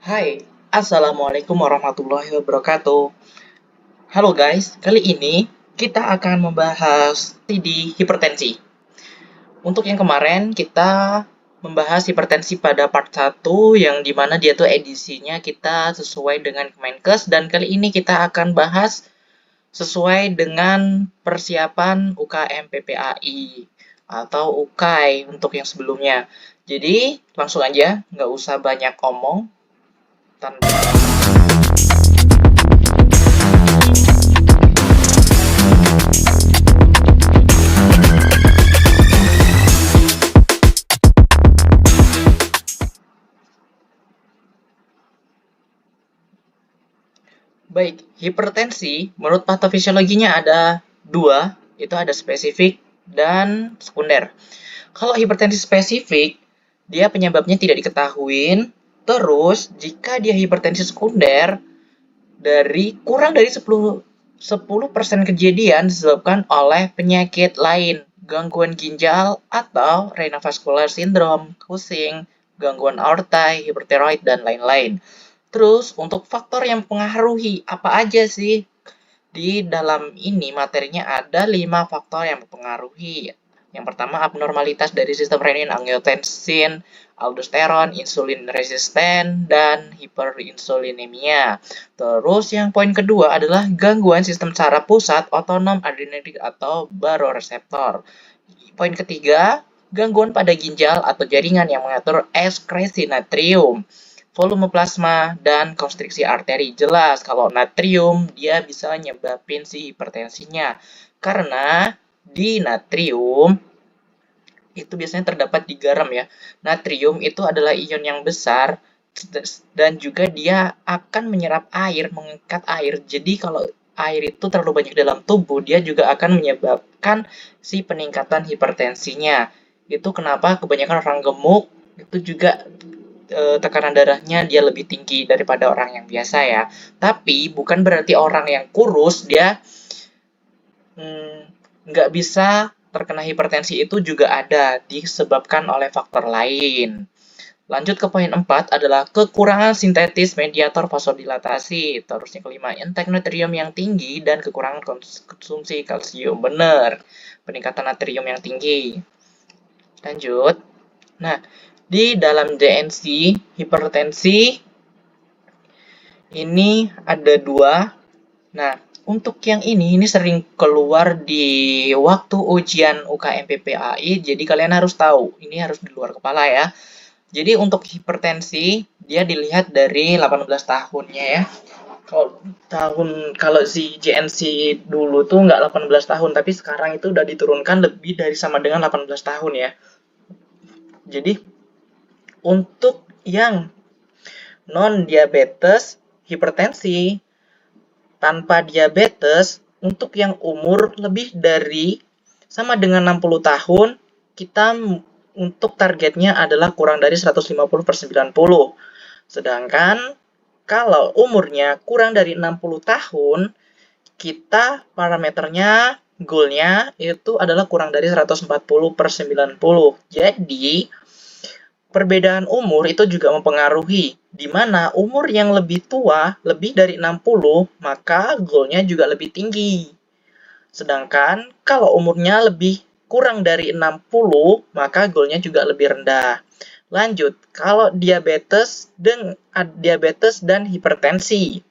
Hai, Assalamualaikum warahmatullahi wabarakatuh. Halo guys, kali ini kita akan membahas di hipertensi. Untuk yang kemarin kita membahas hipertensi pada part 1 yang dimana dia tuh edisinya kita sesuai dengan Kemenkes, dan kali ini kita akan bahas sesuai dengan persiapan UKM PPAI atau UKAI untuk yang sebelumnya. Jadi langsung aja, nggak usah banyak omong tanpa. Baik, hipertensi menurut patofisiologinya ada dua, itu ada spesifik dan sekunder. Kalau hipertensi spesifik, dia penyebabnya tidak diketahui. Terus, jika dia hipertensi sekunder, kurang dari 10% kejadian disebabkan oleh penyakit lain, gangguan ginjal atau renal vascular syndrome, Cushing, gangguan aorta, hipertiroid, dan lain-lain. Terus, untuk faktor yang mempengaruhi apa aja sih? Di dalam ini materinya ada 5 faktor yang mempengaruhi. Yang pertama, abnormalitas dari sistem renin-angiotensin, aldosteron, insulin resisten, dan hiperinsulinemia. Terus yang poin kedua adalah gangguan sistem saraf pusat otonom adrenergic atau baroreseptor. Poin ketiga, gangguan pada ginjal atau jaringan yang mengatur ekskresi natrium, volume plasma, dan konstriksi arteri. Jelas kalau natrium dia bisa nyebabin si hipertensinya. Karena di natrium itu biasanya terdapat di garam ya. Natrium itu adalah ion yang besar dan juga dia akan menyerap air, mengikat air. Jadi kalau air itu terlalu banyak dalam tubuh, dia juga akan menyebabkan si peningkatan hipertensinya. Itu kenapa kebanyakan orang gemuk itu juga tekanan darahnya dia lebih tinggi daripada orang yang biasa ya. Tapi bukan berarti orang yang kurus dia nggak bisa terkena hipertensi, itu juga ada disebabkan oleh faktor lain. Lanjut ke poin 4 adalah kekurangan sintetis mediator vasodilatasi. Terus yang kelima, intake natrium yang tinggi dan kekurangan konsumsi kalsium. Benar, peningkatan natrium yang tinggi. Lanjut. Nah, di dalam DNC, hipertensi ini ada dua. Nah, untuk yang ini sering keluar di waktu ujian UKM PPAI, jadi kalian harus tahu, ini harus di luar kepala ya. Jadi untuk hipertensi, dia dilihat dari 18 tahunnya ya. Kalau si JNC dulu tuh nggak 18 tahun, tapi sekarang itu udah diturunkan lebih dari sama dengan 18 tahun ya. Jadi untuk yang non-diabetes, hipertensi, tanpa diabetes, untuk yang umur lebih dari sama dengan 60 tahun, kita untuk targetnya adalah kurang dari 150/90. Sedangkan kalau umurnya kurang dari 60 tahun, kita parameternya, goalnya itu adalah kurang dari 140/90. Jadi, perbedaan umur itu juga mempengaruhi, di mana umur yang lebih tua, lebih dari 60, maka goalnya juga lebih tinggi. Sedangkan kalau umurnya lebih kurang dari 60, maka goalnya juga lebih rendah. Lanjut, kalau diabetes dan hipertensi,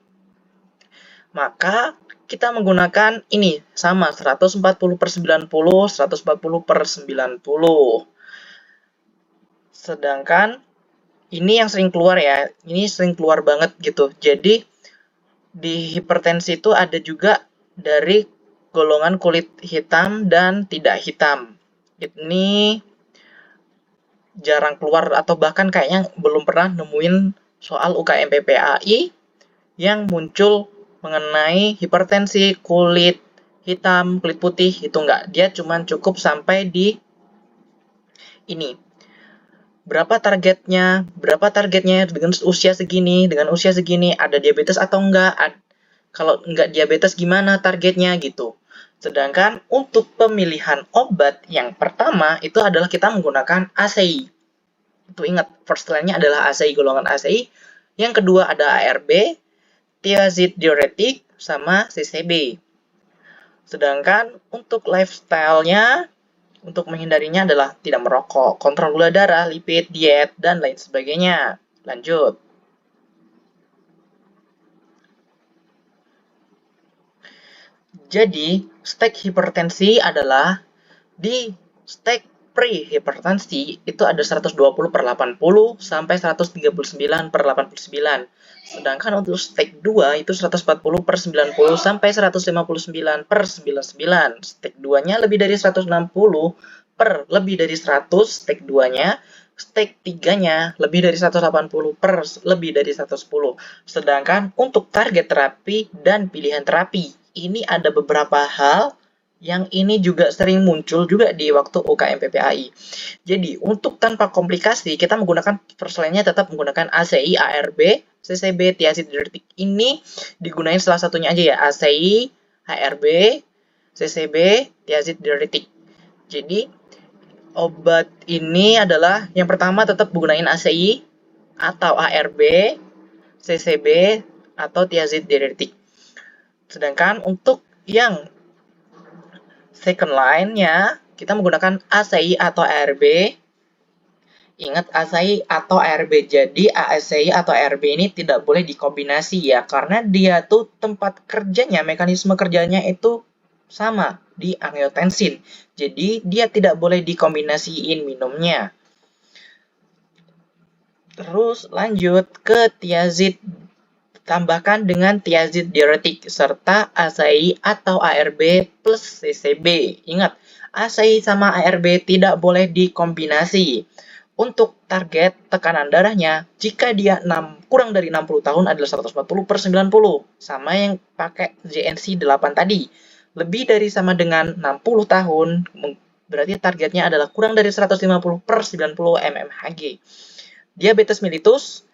maka kita menggunakan ini sama 140/90, 140/90. Sedangkan ini yang sering keluar ya, ini sering keluar banget gitu. Jadi di hipertensi itu ada juga dari golongan kulit hitam dan tidak hitam. Ini jarang keluar atau bahkan kayaknya belum pernah nemuin soal UKM PPAI yang muncul mengenai hipertensi kulit hitam, kulit putih, itu enggak. Dia cuma cukup sampai di ini. Berapa targetnya dengan usia segini, ada diabetes atau enggak, kalau enggak diabetes gimana targetnya gitu. Sedangkan untuk pemilihan obat yang pertama itu adalah kita menggunakan ACI. Itu ingat, first line-nya adalah ACI, golongan ACI. Yang kedua ada ARB, thiazid diuretik, sama CCB. Sedangkan untuk lifestyle-nya, untuk menghindarinya adalah tidak merokok, kontrol gula darah, lipid, diet, dan lain sebagainya. Lanjut. Jadi, stage hipertensi adalah di stage pre-hipertensi itu ada 120/80 sampai 139/89. Sedangkan untuk stage 2 itu 140/90 sampai 159/99. Stage 2-nya lebih dari 160 per lebih dari 100, stage 2-nya. Stage 3-nya lebih dari 180 per lebih dari 110. Sedangkan untuk target terapi dan pilihan terapi, ini ada beberapa hal yang ini juga sering muncul juga di waktu UKM PPAI. Jadi, untuk tanpa komplikasi, kita menggunakan perselainya tetap menggunakan ACI, ARB, CCB, thiazid diuretik. Ini digunakan salah satunya aja ya, ACI, ARB, CCB, thiazid diuretik. Jadi, obat ini adalah yang pertama tetap menggunakan ACI atau ARB, CCB, atau thiazid diuretik. Sedangkan untuk yang second line-nya, kita menggunakan ACI atau ARB. Ingat ACI atau ARB. Jadi ACI atau ARB ini tidak boleh dikombinasi ya, karena dia tuh tempat kerjanya, mekanisme kerjanya itu sama di angiotensin. Jadi dia tidak boleh dikombinasiin minumnya. Terus lanjut ke thiazid. Tambahkan dengan thiazid diuretik serta ACI atau ARB plus CCB. Ingat, ACI sama ARB tidak boleh dikombinasi. Untuk target tekanan darahnya, jika dia kurang dari 60 tahun adalah 140/90. Sama yang pakai JNC 8 tadi. Lebih dari sama dengan 60 tahun, berarti targetnya adalah kurang dari 150/90 mmHg. Diabetes mellitus,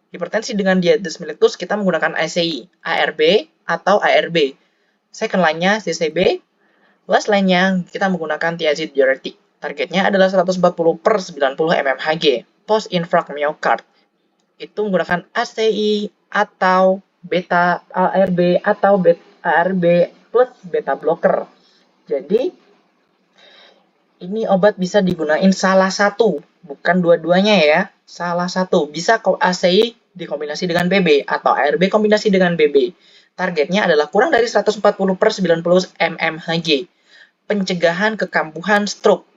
hipertensi dengan diabetes mellitus, kita menggunakan ACI, ARB, atau ARB. Second line-nya CCB, last line-nya kita menggunakan thiazid diuretik. Targetnya adalah 140/90 mmHg. Post-infarct myocard, itu menggunakan ACI atau beta ARB atau ARB plus beta blocker. Jadi, ini obat bisa digunain salah satu, bukan dua-duanya ya. Salah satu. Bisa ACI dikombinasi dengan BB atau ARB kombinasi dengan BB. Targetnya adalah kurang dari 140/90 mmHg. Pencegahan kekambuhan stroke.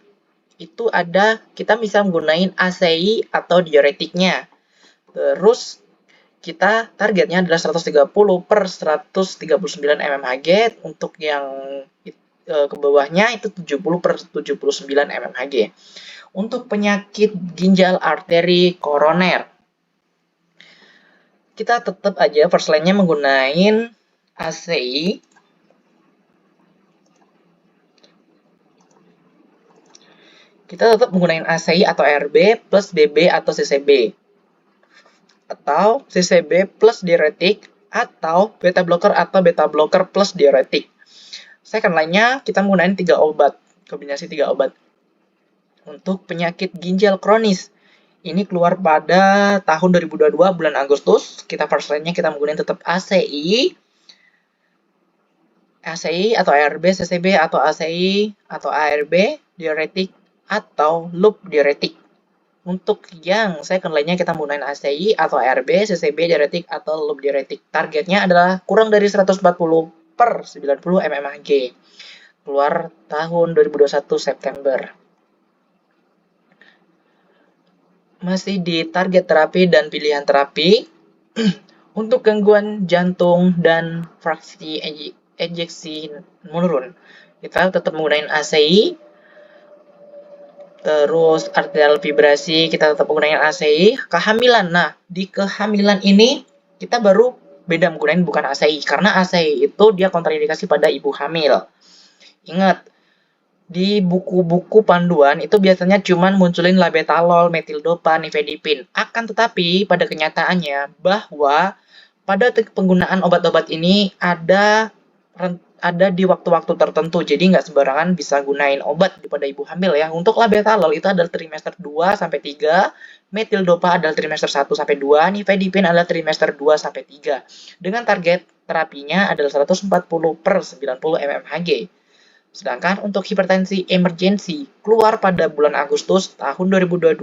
Itu ada, kita bisa menggunakan ACI atau diuretiknya. Terus kita targetnya adalah 130/139 mmHg. Untuk yang ke bawahnya itu 70/79 mmHg. Untuk penyakit ginjal arteri koroner, kita tetap aja first line-nya menggunakan ACI. Kita tetap menggunakan ACI atau ARB plus BB atau CCB. Atau CCB plus diuretik atau beta blocker plus diuretik. Second line-nya kita menggunakan 3 obat, kombinasi 3 obat. Untuk penyakit ginjal kronis, ini keluar pada tahun 2022 bulan Agustus. Kita first line-nya kita menggunakan tetap ACI atau ARB, CCB atau ACI atau ARB, diuretik atau loop diuretik. Untuk yang second line-nya kita menggunakan ACI atau ARB, CCB, diuretik atau loop diuretik. Targetnya adalah kurang dari 140/90 mmHg. Keluar tahun 2021 September. Masih di target terapi dan pilihan terapi. Untuk gangguan jantung dan fraksi ejeksi menurun, kita tetap menggunakan ACI. Terus arterial fibrasi kita tetap menggunakan ACI. Kehamilan, nah di kehamilan ini kita baru beda menggunakan bukan ACI, karena ACI itu dia kontraindikasi pada ibu hamil. Ingat, di buku-buku panduan itu biasanya cuman munculin labetalol, metildopa, nifedipin. Akan tetapi pada kenyataannya bahwa pada penggunaan obat-obat ini ada ada di waktu-waktu tertentu, jadi nggak sembarangan bisa gunain obat pada ibu hamil ya. Untuk labetalol itu adalah trimester 2 sampai 3, metildopa adalah trimester 1 sampai 2, nifedipin adalah trimester 2 sampai 3. Dengan target terapinya adalah 140 per 90 mmHg. Sedangkan untuk hipertensi emergensi keluar pada bulan Agustus tahun 2022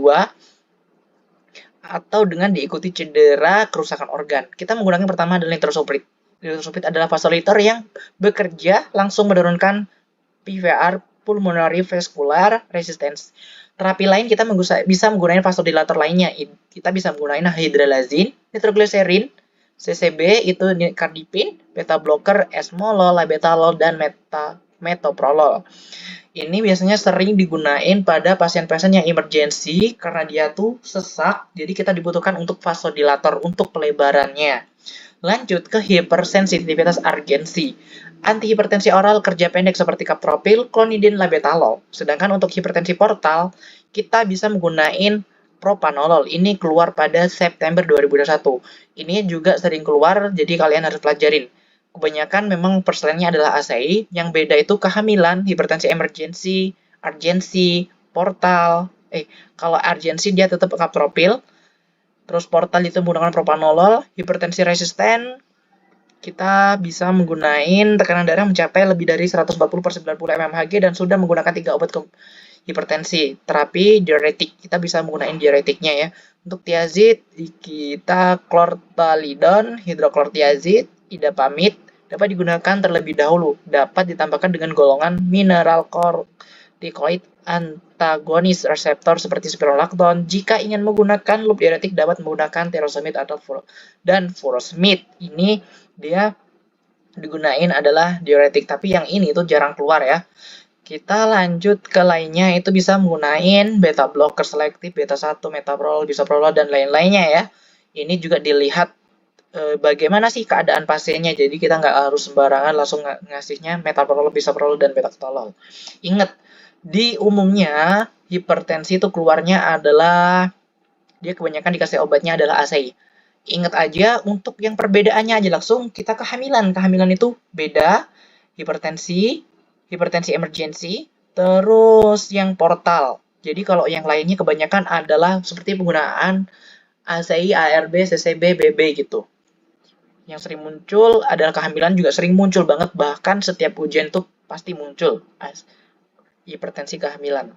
atau dengan diikuti cedera kerusakan organ. Kita menggunakan pertama adalah nitrosulfit. Nitrosulfit adalah vasodilator yang bekerja langsung menurunkan PVR, pulmonary vascular resistance. Terapi lain kita bisa menggunakan vasodilator lainnya. Kita bisa menggunakan hydralazine, nitroglycerin, CCB itu cardipin, beta blocker, esmolol, labetalol, dan metoprolol. Ini biasanya sering digunain pada pasien-pasien yang emergency karena dia tuh sesak, jadi kita dibutuhkan untuk vasodilator untuk pelebarannya. Lanjut ke hipersensitivitas urgensi. Antihipertensi oral kerja pendek seperti kapropil, klonidin, labetalol. Sedangkan untuk hipertensi portal, kita bisa menggunakan propanolol. Ini keluar pada September 2021. Ini juga sering keluar, jadi kalian harus pelajarin. Kebanyakan memang perselannya adalah ACI, yang beda itu kehamilan, hipertensi emergensi, urgensi, portal. Kalau urgensi dia tetap kapropil, terus portal itu menggunakan propanolol, hipertensi resisten, kita bisa menggunakan tekanan darah mencapai lebih dari 140 per 90 mmHg dan sudah menggunakan 3 obat hipertensi. Terapi diuretik, kita bisa menggunakan diuretiknya ya. Untuk tiazid, kita clortalidon, hidroklortiazid, idapamid, dapat digunakan terlebih dahulu. Dapat ditambahkan dengan golongan mineral corticoid antagonis reseptor seperti spironolactone. Jika ingin menggunakan loop diuretik, dapat menggunakan furosemid atau furosemid. Ini dia digunain adalah diuretik, tapi yang ini tuh jarang keluar ya. Kita lanjut ke lainnya, itu bisa menggunakan beta blocker selektif, beta 1, metoprolol, bisoprolol, dan lain-lainnya ya. Ini juga dilihat bagaimana sih keadaan pasiennya, jadi kita nggak harus sembarangan langsung ngasihnya metoprolol, bisoprolol, dan betaktolol. Ingat, di umumnya hipertensi itu keluarnya adalah dia kebanyakan dikasih obatnya adalah ACI. Ingat aja untuk yang perbedaannya aja langsung kita kehamilan. Kehamilan itu beda, hipertensi emergensi, terus yang portal. Jadi kalau yang lainnya kebanyakan adalah seperti penggunaan ACI, ARB, CCB, BB gitu. Yang sering muncul adalah kehamilan, juga sering muncul banget, bahkan setiap ujian tuh pasti muncul hipertensi kehamilan.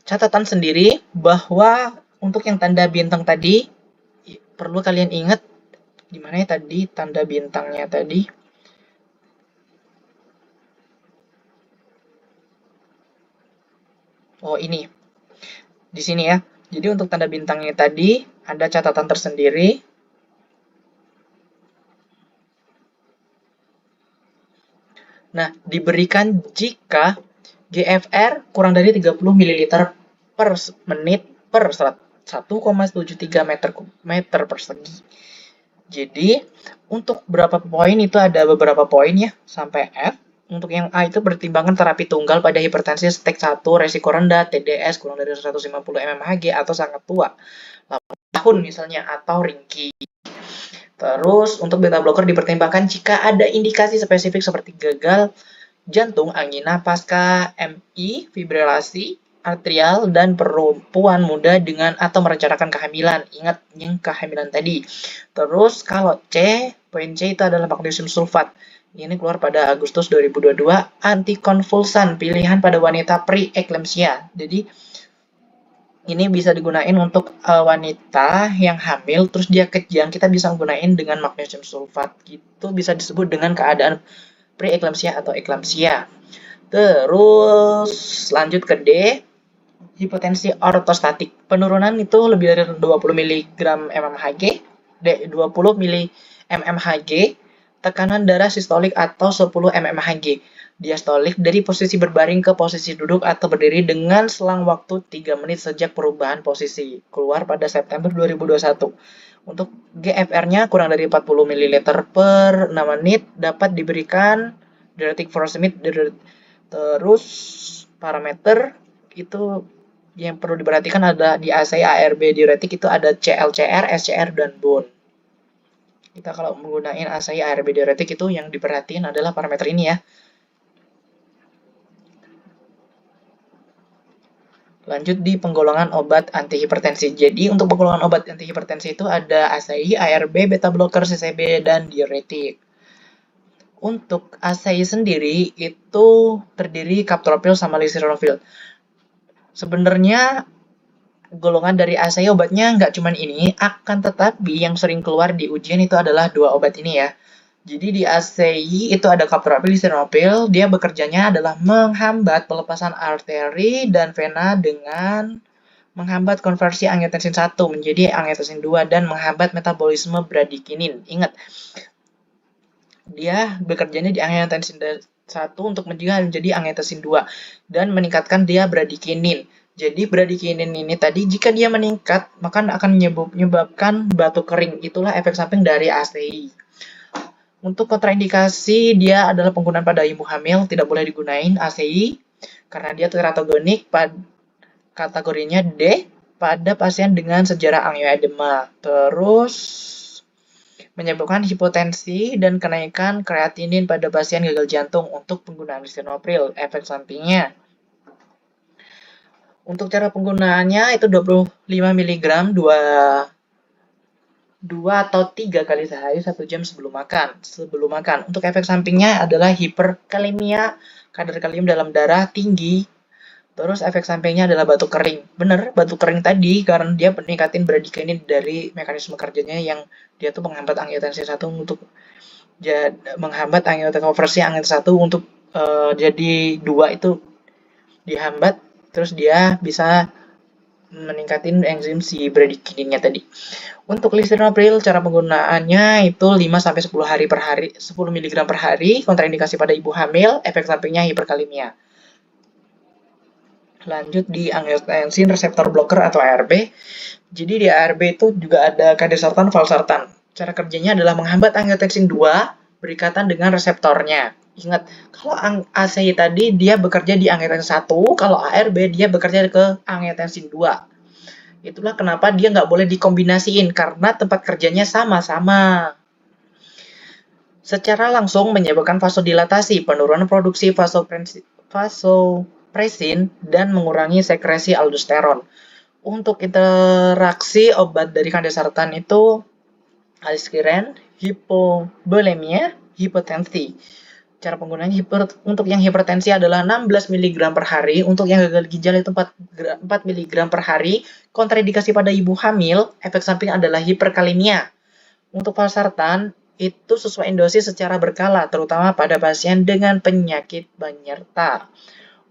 Catatan sendiri bahwa untuk yang tanda bintang tadi perlu kalian ingat di mana ya tadi tanda bintangnya tadi. Oh, ini. Di sini ya. Jadi untuk tanda bintangnya tadi ada catatan tersendiri. Nah, diberikan jika GFR kurang dari 30 ml per menit per 1,73 meter persegi. Jadi, untuk berapa poin itu ada beberapa poin ya, sampai F. Untuk yang A itu pertimbangan terapi tunggal pada hipertensi stage 1, resiko rendah, TDS kurang dari 150 mmHg atau sangat tua, 8 tahun misalnya, atau ringkih. Terus, untuk beta blocker dipertimbangkan jika ada indikasi spesifik seperti gagal jantung, angina pasca MI, fibrilasi atrial, dan perempuan muda dengan atau merencanakan kehamilan. Ingat yang kehamilan tadi. Terus kalau C, poin C itu adalah magnesium sulfat. Ini keluar pada Agustus 2022, antikonvulsan pilihan pada wanita pre-eclampsia. Jadi ini bisa digunain untuk wanita yang hamil, terus dia kejang, kita bisa gunain dengan magnesium sulfat. Itu bisa disebut dengan keadaan pre-eclampsia atau eclampsia. Terus lanjut ke D, hipotensi ortostatik. Penurunan itu lebih dari 20 mg mmHg, 20 mmHg, tekanan darah sistolik atau 10 mmHg. Diastolik dari posisi berbaring ke posisi duduk atau berdiri dengan selang waktu 3 menit sejak perubahan posisi. Keluar pada September 2021. Untuk GFR-nya kurang dari 40 ml per 6 menit, dapat diberikan diuretik furosemid. Terus parameter itu yang perlu diperhatikan ada di ACI, ARB, diuretik itu ada CLCR, SCR, dan bone. Kita kalau menggunakan ASI ARB diuretik itu yang diperhatiin adalah parameter ini ya. Lanjut di penggolongan obat antihipertensi. Jadi untuk penggolongan obat antihipertensi itu ada ASI, ARB, beta blocker, CCB, dan diuretik. Untuk ASI sendiri itu terdiri captopril sama lisinopril. Sebenarnya golongan dari ASI obatnya nggak cuma ini, akan tetapi yang sering keluar di ujian itu adalah dua obat ini ya. Jadi di ASI itu ada captopril, lisinopril, dia bekerjanya adalah menghambat pelepasan arteri dan vena dengan menghambat konversi angiotensin 1 menjadi angiotensin 2 dan menghambat metabolisme bradikinin. Ingat, dia bekerjanya di angiotensin 1 untuk mencegah menjadi angiotensin 2 dan meningkatkan dia bradikinin. Jadi bradikinin ini tadi jika dia meningkat maka akan menyebabkan batuk kering. Itulah efek samping dari ASI. Untuk kontraindikasi dia adalah penggunaan pada ibu hamil, tidak boleh digunain ASI karena dia teratogenik pada kategorinya D pada pasien dengan sejarah angioedema. Terus menyebabkan hipotensi dan kenaikan kreatinin pada pasien gagal jantung untuk penggunaan lisinopril. Efek sampingnya untuk cara penggunaannya itu 25 mg 2 atau 3 kali sehari 1 jam sebelum makan. Untuk efek sampingnya adalah hiperkalemia, kadar kalium dalam darah tinggi. Terus efek sampingnya adalah batuk kering. Bener, batuk kering tadi karena dia meningkatin bradikinin dari mekanisme kerjanya yang dia tuh menghambat angiotensin 1 untuk menghambat konversi angiotensin 1 untuk jadi 2 itu dihambat, terus dia bisa meningkatin enzim si bradikininnya tadi. Untuk lisinopril cara penggunaannya itu 5-10 hari per hari, 10 mg per hari, kontraindikasi pada ibu hamil, efek sampingnya hiperkalemia. Lanjut di angiotensin reseptor blocker atau ARB. Jadi di ARB itu juga ada kandesartan, valsartan. Cara kerjanya adalah menghambat angiotensin 2 berikatan dengan reseptornya. Ingat, kalau ASI tadi dia bekerja di angiotensin 1, kalau ARB dia bekerja ke angiotensin 2. Itulah kenapa dia nggak boleh dikombinasiin, karena tempat kerjanya sama-sama. Secara langsung menyebabkan vasodilatasi, penurunan produksi vasopresin, dan mengurangi sekresi aldosteron. Untuk interaksi obat dari kandesartan itu aliskiren, hipovolemia, hipotensi. Cara penggunaannya untuk yang hipertensi adalah 16 mg per hari, untuk yang gagal ginjal itu 4 mg per hari. Kontraindikasi pada ibu hamil, efek samping adalah hiperkalemia. Untuk valsartan itu sesuai dosis secara berkala, terutama pada pasien dengan penyakit penyerta.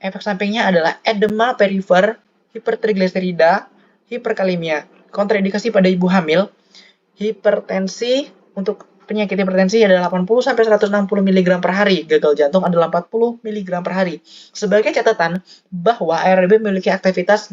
Efek sampingnya adalah edema perifer, hipertrigliserida, hiperkalemia. Kontraindikasi pada ibu hamil, hipertensi. Untuk penyakit hipertensi adalah 80-160 mg per hari. Gagal jantung adalah 40 mg per hari. Sebagai catatan bahwa ARB memiliki aktivitas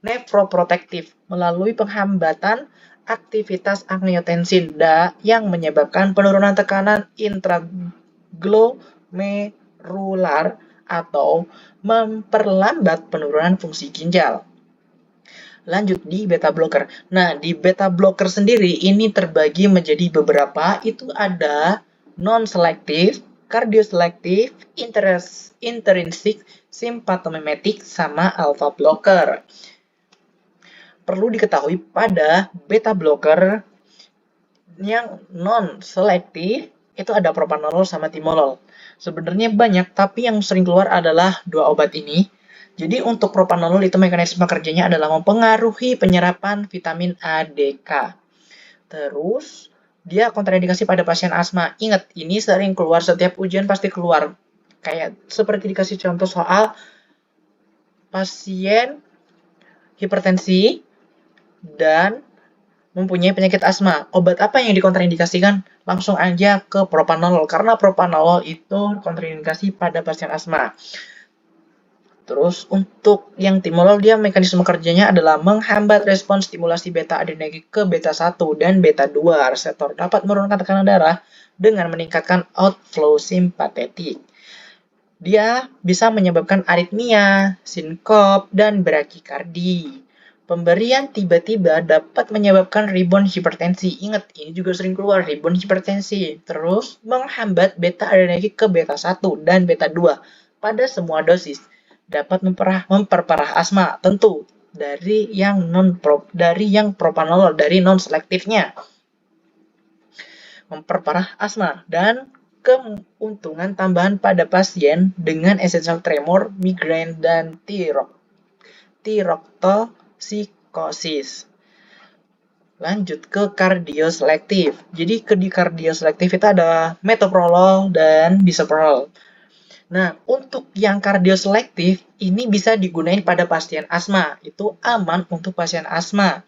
nefroprotektif melalui penghambatan aktivitas angiotensin yang menyebabkan penurunan tekanan intraglomerular atau memperlambat penurunan fungsi ginjal. Lanjut di beta blocker. Nah, di beta blocker sendiri ini terbagi menjadi beberapa. Itu ada non-selektif, kardioselektif, intrinsic, simpatomimetik, sama alpha blocker. Perlu diketahui pada beta blocker yang non-selektif itu ada propanolol sama timolol. Sebenarnya banyak, tapi yang sering keluar adalah dua obat ini. Jadi untuk propanolol itu mekanisme kerjanya adalah mempengaruhi penyerapan vitamin A, D, K. Terus dia kontraindikasi pada pasien asma. Ingat, ini sering keluar setiap ujian pasti keluar. Kayak seperti dikasih contoh soal pasien hipertensi dan mempunyai penyakit asma. Obat apa yang dikontraindikasikan? Langsung aja ke propanolol karena propanolol itu kontraindikasi pada pasien asma. Terus untuk yang timolol dia mekanisme kerjanya adalah menghambat respons stimulasi beta adrenergic ke beta 1 dan beta 2 reseptor dapat menurunkan tekanan darah dengan meningkatkan outflow simpatetik. Dia bisa menyebabkan aritmia, sinkop, dan brakikardi. Pemberian tiba-tiba dapat menyebabkan rebound hipertensi. Ingat, ini juga sering keluar rebound hipertensi. Terus menghambat beta adrenergic ke beta 1 dan beta 2 pada semua dosis. Dapat memperparah asma, tentu dari yang propranolol, dari non selektifnya. Memperparah asma dan keuntungan tambahan pada pasien dengan essential tremor, migrain, dan tiroktopsikosis. Lanjut ke kardioselektif. Jadi di kardioselektif itu ada metoprolol dan bisoprolol. Nah, untuk yang kardioselektif ini bisa digunakan pada pasien asma. Itu aman untuk pasien asma.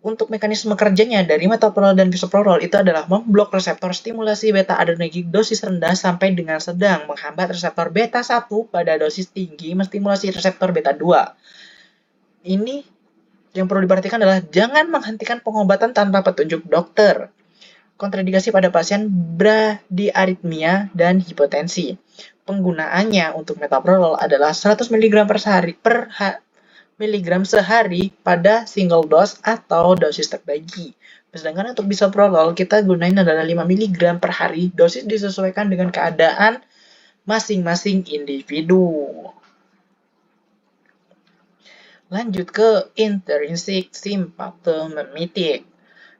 Untuk mekanisme kerjanya dari metoprolol dan bisoprolol itu adalah memblok reseptor stimulasi beta adrenergic dosis rendah sampai dengan sedang, menghambat reseptor beta 1 pada dosis tinggi, menstimulasi reseptor beta 2. Ini yang perlu diperhatikan adalah jangan menghentikan pengobatan tanpa petunjuk dokter. Kontraindikasi pada pasien bradiaritmia dan hipotensi. Penggunaannya untuk metoprolol adalah 100 mg sehari pada single dose atau dosis terbagi. Sedangkan untuk bisoprolol kita gunain adalah 5 mg per hari, dosis disesuaikan dengan keadaan masing-masing individu. Lanjut ke intrinsic symptomatic.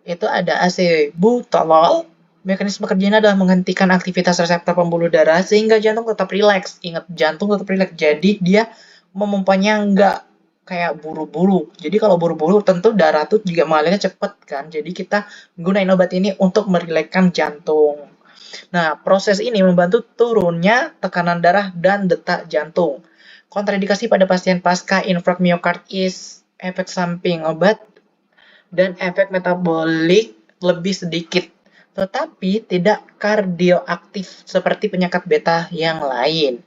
Itu ada acebutolol. Mekanisme kerjanya adalah menghentikan aktivitas reseptor pembuluh darah sehingga jantung tetap rileks. Ingat, jantung tetap rileks. Jadi dia memompanya nggak kayak buru-buru. Jadi kalau buru-buru tentu darah tuh juga mengalirnya cepet kan. Jadi kita gunain obat ini untuk merilekkan jantung. Nah, proses ini membantu turunnya tekanan darah dan detak jantung. Kontraindikasi pada pasien pasca infark miokard efek samping obat dan efek metabolik lebih sedikit, tetapi tidak kardioaktif seperti penyakit beta yang lain.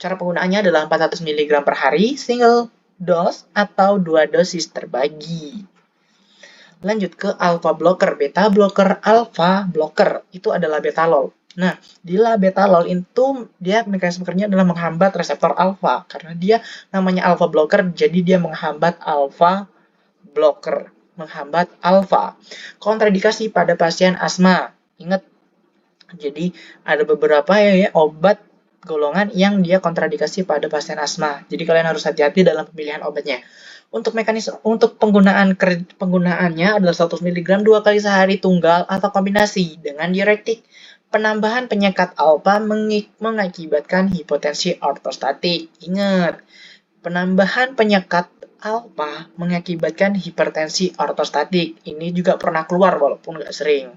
Cara penggunaannya adalah 400 mg per hari, single dose atau 2 dosis terbagi. Lanjut ke alpha blocker. Beta blocker, alpha blocker itu adalah betalol. Nah, di labetalol itu dia mekanisme kerjanya adalah menghambat reseptor alfa. Karena dia namanya alpha blocker, jadi dia menghambat alpha blocker. Menghambat alfa. Kontraindikasi pada pasien asma. Ingat, jadi ada beberapa ya obat golongan yang dia kontraindikasi pada pasien asma. Jadi kalian harus hati-hati dalam pemilihan obatnya. Untuk penggunaannya adalah 100 mg 2 kali sehari tunggal atau kombinasi dengan diuretik. Penambahan penyekat alfa mengakibatkan hipotensi ortostatik. Ingat, penambahan penyekat alfa mengakibatkan hipertensi ortostatik. Ini juga pernah keluar walaupun nggak sering.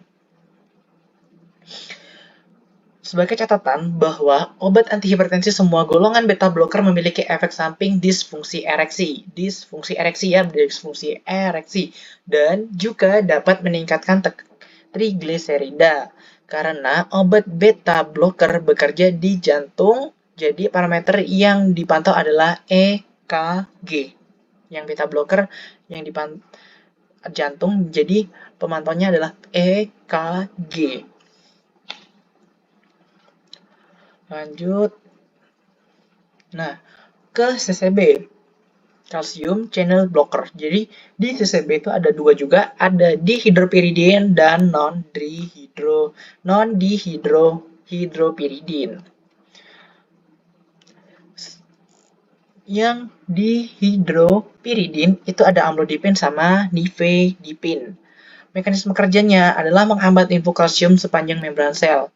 Sebagai catatan bahwa obat antihipertensi semua golongan beta blocker memiliki efek samping disfungsi ereksi dan juga dapat meningkatkan trigliserida karena obat beta blocker bekerja di jantung. Jadi parameter yang dipantau adalah EKG. Yang beta blocker yang dipantau jantung, jadi pemantauannya adalah EKG. Lanjut. Nah, ke CCB. Calcium channel blocker. Jadi di CCB itu ada dua juga, ada dihidropyridin dan non-dihidropyridin. Yang dihidropyridin itu ada amlodipin sama nifedipin. Mekanisme kerjanya adalah menghambat infus kalsium sepanjang membran sel.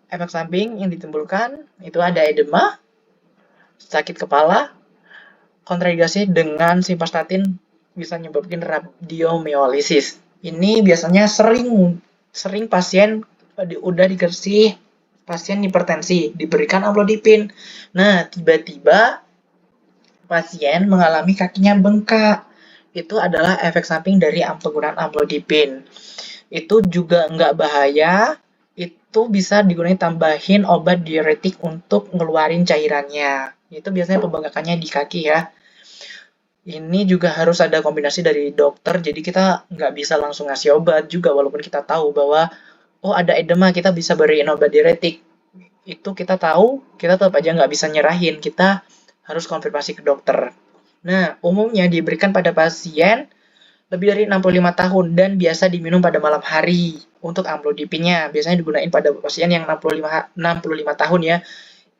Efek samping yang ditimbulkan itu ada edema, sakit kepala, kontraindikasi dengan simvastatin bisa menyebabkan rhabdomyolysis. Ini biasanya sering pasien udah dikasih pasien hipertensi, diberikan amlodipin. Nah, tiba-tiba pasien mengalami kakinya bengkak. Itu adalah efek samping dari penggunaan amlodipin. Itu juga nggak bahaya, itu bisa digunakan tambahin obat diuretik untuk ngeluarin cairannya. Itu biasanya pembengkakannya di kaki ya. Ini juga harus ada kombinasi dari dokter, jadi kita nggak bisa langsung ngasih obat juga, walaupun kita tahu bahwa oh ada edema, kita bisa beriin obat diuretik. Itu kita tahu, kita tetap aja nggak bisa nyerahin, kita harus konfirmasi ke dokter. Nah, umumnya diberikan pada pasien lebih dari 65 tahun dan biasa diminum pada malam hari. Untuk amlodipinnya biasanya digunakan pada pasien yang 65 tahun ya.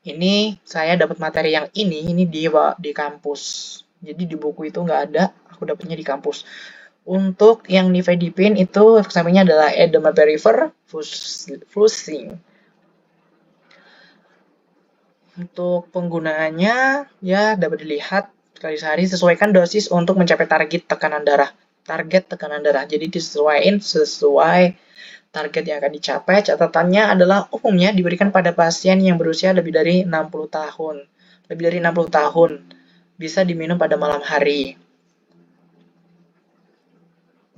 Ini saya dapat materi yang ini di kampus. Jadi di buku itu nggak ada, aku dapatnya di kampus. Untuk yang nifedipin itu efek sampingnya adalah edema perifer, flushing. Untuk penggunaannya ya dapat dilihat sekali sehari, sesuaikan dosis untuk mencapai target tekanan darah. Jadi disesuaikan sesuai target yang akan dicapai. Catatannya adalah umumnya diberikan pada pasien yang berusia lebih dari 60 tahun. Lebih dari 60 tahun. Bisa diminum pada malam hari.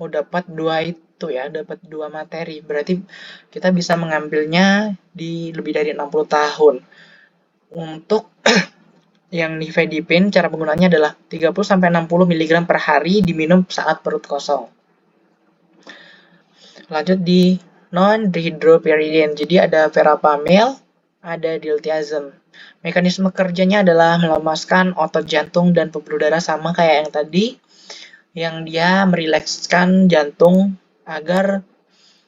Oh, dapat dua itu ya, dapat dua materi. Berarti kita bisa mengambilnya di lebih dari 60 tahun. Untuk yang nifedipin, cara penggunaannya adalah 30-60 mg per hari diminum saat perut kosong. Lanjut di non-dihydropyridine. Jadi ada verapamil, ada diltiazem. Mekanisme kerjanya adalah melemaskan otot jantung dan pembuluh darah sama kayak yang tadi, yang dia merilekskan jantung agar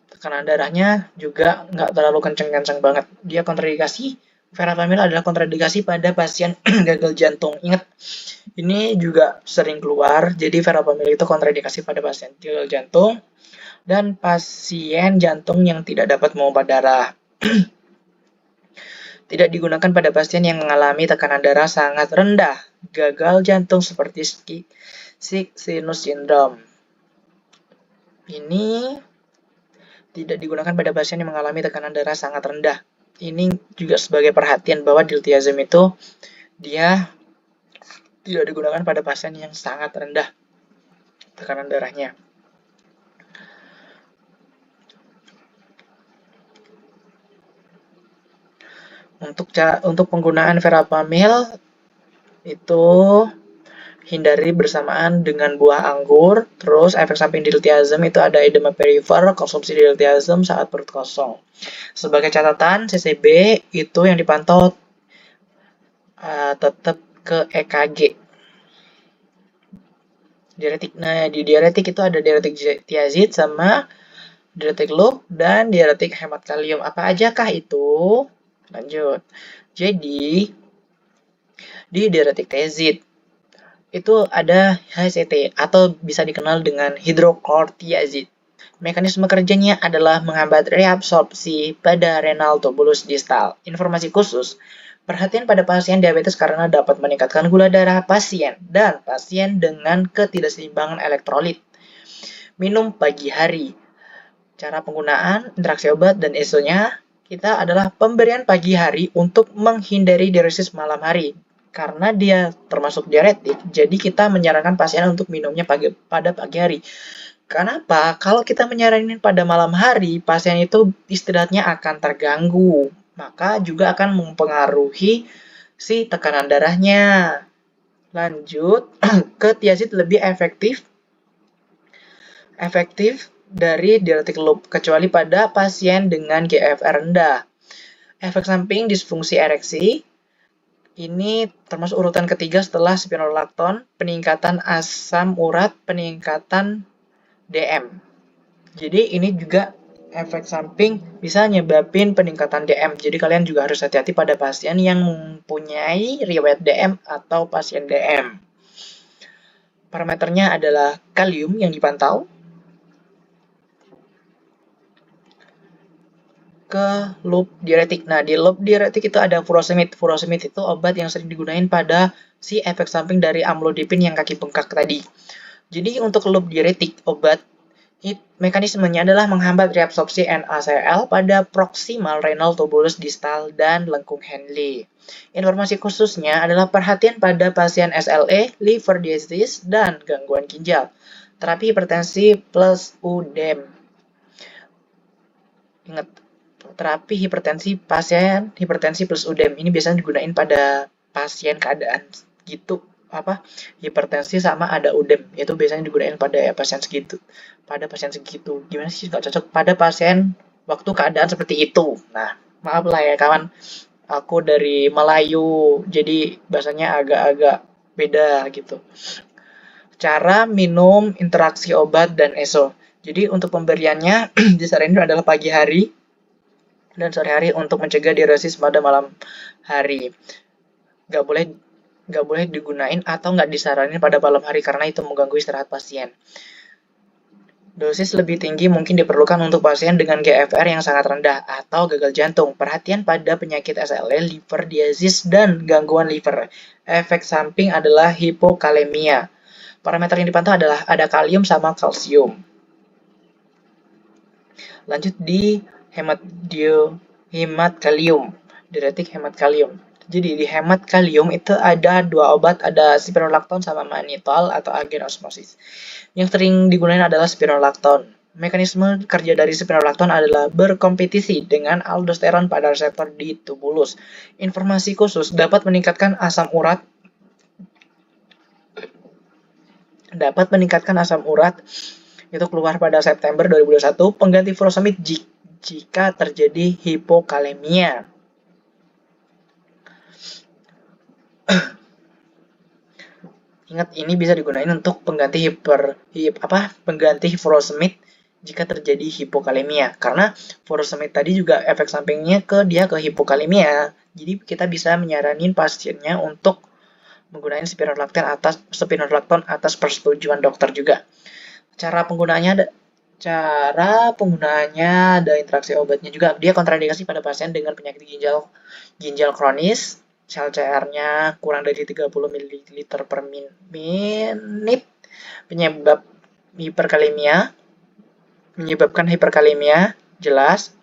tekanan darahnya juga nggak terlalu kenceng-kenceng banget. Dia kontraindikasi, verapamil adalah kontraindikasi pada pasien gagal jantung. Ingat, ini juga sering keluar, jadi verapamil itu kontraindikasi pada pasien gagal jantung dan pasien jantung yang tidak dapat memompa darah. Tidak digunakan pada pasien yang mengalami tekanan darah sangat rendah, gagal jantung seperti sinus syndrome. Ini tidak digunakan pada pasien yang mengalami tekanan darah sangat rendah. Ini juga sebagai perhatian bahwa diltiazem itu dia tidak digunakan pada pasien yang sangat rendah tekanan darahnya. Untuk penggunaan verapamil itu hindari bersamaan dengan buah anggur. Terus efek samping diltiazem itu ada edema perifer, konsumsi diltiazem saat perut kosong. Sebagai catatan, CCB itu yang dipantau tetap ke EKG. Diuretik. Nah, di diuretik itu ada diuretik tiazid sama diuretik loop dan diuretik hemat kalium. Apa aja kah itu? Lanjut. Jadi, di diuretik tiazid itu ada HCT atau bisa dikenal dengan hidroklortiazid. Mekanisme kerjanya adalah menghambat reabsorpsi pada renal tubulus distal. Informasi khusus, perhatian pada pasien diabetes karena dapat meningkatkan gula darah pasien dan pasien dengan ketidakseimbangan elektrolit. Minum pagi hari. Cara penggunaan, interaksi obat, dan esonya kita adalah pemberian pagi hari untuk menghindari diuresis malam hari. Karena dia termasuk diuretik, jadi kita menyarankan pasien untuk minumnya pada pagi hari. Kenapa? Kalau kita menyaranin pada malam hari, pasien itu istirahatnya akan terganggu. Maka juga akan mempengaruhi si tekanan darahnya. Lanjut, ke tiazid lebih efektif dari diuretik loop, kecuali pada pasien dengan GFR rendah. Efek samping disfungsi ereksi, ini termasuk urutan ketiga setelah spironolakton, peningkatan asam urat, peningkatan DM. Jadi ini juga efek samping bisa nyebabin peningkatan DM. Jadi kalian juga harus hati-hati pada pasien yang mempunyai riwayat DM atau pasien DM. Parameternya adalah kalium yang dipantau, ke loop diuretik. Nah, di loop diuretik itu ada furosemid. Furosemid itu obat yang sering digunakan pada si efek samping dari amlodipin yang kaki bengkak tadi. Jadi untuk loop diuretik, obat mekanismenya adalah menghambat reabsorpsi NaCl pada proximal renal tubulus distal dan lengkung Henle. Informasi khususnya adalah perhatian pada pasien SLE, liver disease, dan gangguan ginjal. Terapi hipertensi plus UDEM. Ingat, terapi pasien hipertensi plus UDEM ini biasanya digunakan pada pasien keadaan gitu hipertensi sama ada UDEM, itu biasanya digunakan pada pasien segitu. Gimana sih, nggak cocok pada pasien waktu keadaan seperti itu. Nah, maaf lah ya kawan, aku dari Melayu jadi bahasanya agak-agak beda gitu. Cara minum, interaksi obat, dan ESO. Jadi untuk pemberiannya disarankan adalah pagi hari dan sore hari untuk mencegah diuresis pada malam hari. Nggak boleh digunain atau nggak disaranin pada malam hari karena itu mengganggu istirahat pasien. Dosis lebih tinggi mungkin diperlukan untuk pasien dengan GFR yang sangat rendah atau gagal jantung. Perhatian pada penyakit SLE, liver disease, dan gangguan liver. Efek samping adalah hipokalemia. Parameter yang dipantau adalah ada kalium sama kalsium. Lanjut di hemat kalium, diuretik hemat kalium. Jadi di hemat kalium itu ada dua obat, ada spironolakton sama manitol atau agen osmosis. Yang sering digunakan adalah spironolakton. Mekanisme kerja dari spironolakton adalah berkompetisi dengan aldosteron pada reseptor di tubulus. Informasi khusus dapat meningkatkan asam urat itu keluar pada September 2021, pengganti furosemid jika terjadi hipokalemia. Ingat, ini bisa digunakan untuk pengganti furosemid jika terjadi hipokalemia. Karena furosemid tadi juga efek sampingnya ke hipokalemia. Jadi kita bisa menyaranin pasiennya untuk menggunakan spironolakton atas persetujuan dokter juga. Cara penggunaannya ada interaksi obatnya juga. Dia kontraindikasi pada pasien dengan penyakit ginjal kronis, sel CR-nya kurang dari 30 ml per menit, menyebabkan hiperkalemia, jelas.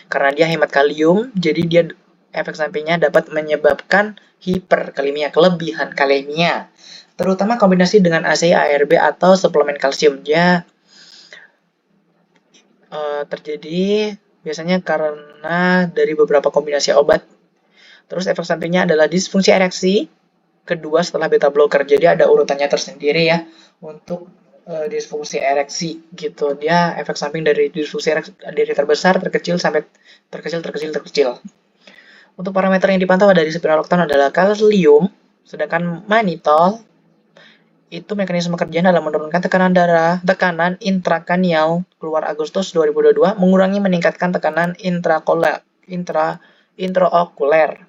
Karena dia hemat kalium, jadi dia efek sampingnya dapat menyebabkan hiperkalemia, kelebihan kalemia. Terutama kombinasi dengan ACI, ARB, atau suplemen kalsium. Dia terjadi biasanya karena dari beberapa kombinasi obat. Terus efek sampingnya adalah disfungsi ereksi kedua setelah beta blocker. Jadi ada urutannya tersendiri ya untuk disfungsi ereksi gitu. Dia efek samping dari disfungsi ereksi dari terbesar, terkecil sampai terkecil. Untuk parameter yang dipantau dari spironolakton adalah kalium, sedangkan manitol itu mekanisme kerjanya adalah menurunkan tekanan intrakranial keluar Agustus 2022, meningkatkan tekanan intraokuler.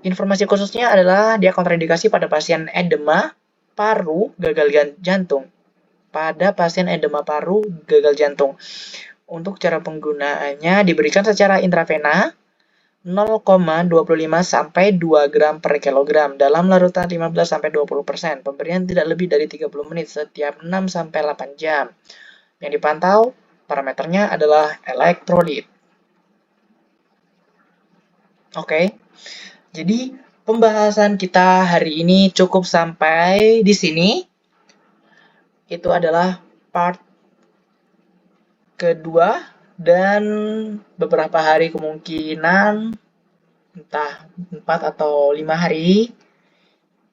Informasi khususnya adalah dia kontraindikasi pada pasien edema paru gagal jantung. Untuk cara penggunaannya diberikan secara intravena 0,25 sampai 2 gram per kilogram dalam larutan 15 sampai 20%. Pemberian tidak lebih dari 30 menit setiap 6 sampai 8 jam. Yang dipantau parameternya adalah elektrolit. Oke. Jadi pembahasan kita hari ini cukup sampai di sini. Itu adalah part kedua. Dan beberapa hari kemungkinan, entah 4 atau 5 hari,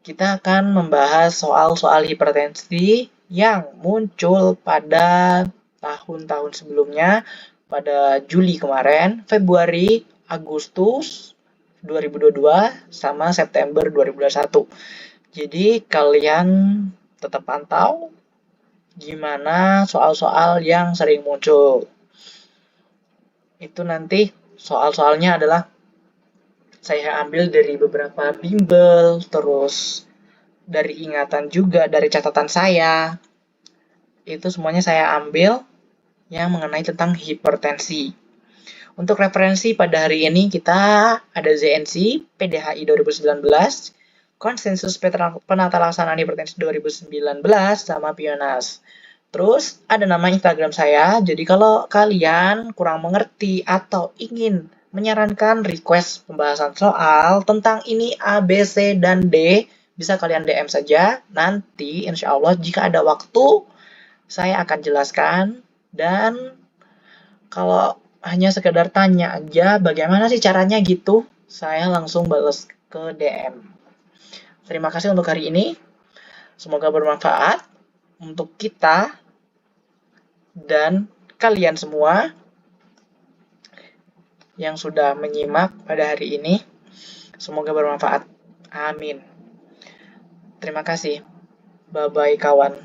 kita akan membahas soal-soal hipertensi yang muncul pada tahun-tahun sebelumnya, pada Juli kemarin, Februari, Agustus 2022, sama September 2021. Jadi kalian tetap pantau gimana soal-soal yang sering muncul. Itu nanti soal-soalnya adalah saya ambil dari beberapa bimbel, terus dari ingatan juga, dari catatan saya. Itu semuanya saya ambil yang mengenai tentang hipertensi. Untuk referensi pada hari ini kita ada ZNC, PDHI 2019, Konsensus Penata Laksanaan Hipertensi 2019, sama Pionas. Terus ada nama Instagram saya, jadi kalau kalian kurang mengerti atau ingin menyarankan request pembahasan soal tentang ini A, B, C, dan D, bisa kalian DM saja. Nanti insya Allah jika ada waktu, saya akan jelaskan. Dan kalau hanya sekedar tanya aja bagaimana sih caranya gitu, saya langsung balas ke DM. Terima kasih untuk hari ini. Semoga bermanfaat untuk kita dan kalian semua yang sudah menyimak pada hari ini. Semoga bermanfaat. Amin. Terima kasih. Bye-bye, kawan.